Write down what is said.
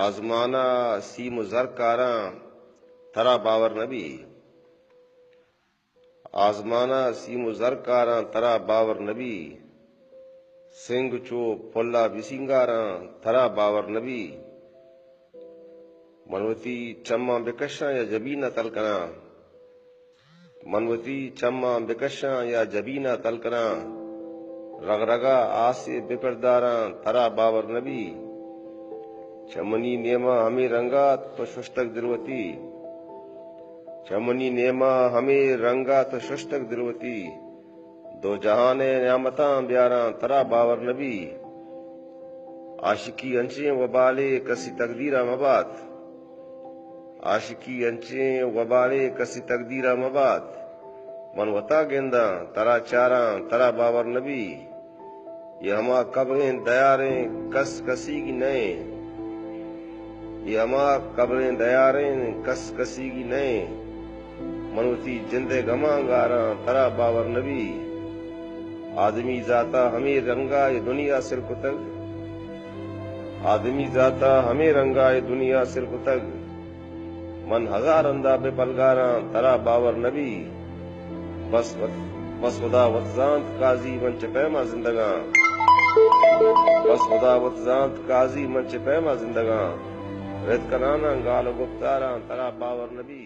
آزمانہ same و زر کاراں ترا باور نبی آزمانہ سیم و زر کاراں ترا باور نبی سنگ چو پلا بسنگاراں ترا باور نبی منوتی چماں بکشاں یا جبینہ تلکنا منوتی چماں بکشاں یا جبینہ تلکنا رگ رگا آسے بپرداراں ترا باور نبی چمنی نیما ہمیں رنگا تو ششتک دلوتی چمنی نیما ہمیں رنگا تو ششتک دلوتی دو جہان نعمتاں بیاراں ترا باور نبی عاشقی انچیں وبالے کسی تقدیرہ مبات عاشقی انچیں وبالے کسی تقدیرہ مبات من وطا گینداں ترا چاراں ترا باور نبی یہ ہما قبریں دیاریں کس کسی کی نئے یہ ہما قبریں دیاریں کس کسی کی نئے منوتی جندے گماں گاراں ترا باور نبی آدمی ذاتا ہمیں رنگا یہ دنیا سر کتگ آدمی ذاتا ہمیں رنگا یہ دنیا سر کتگ من ہزار اندہ بے پلگاراں ترا باور نبی بس خدا وطزانت قاضی من چپیما زندگاں بس خدا وطزانت قاضی من چپیما زندگاں رت کنانا گال و گفتاراں ترا باور نبی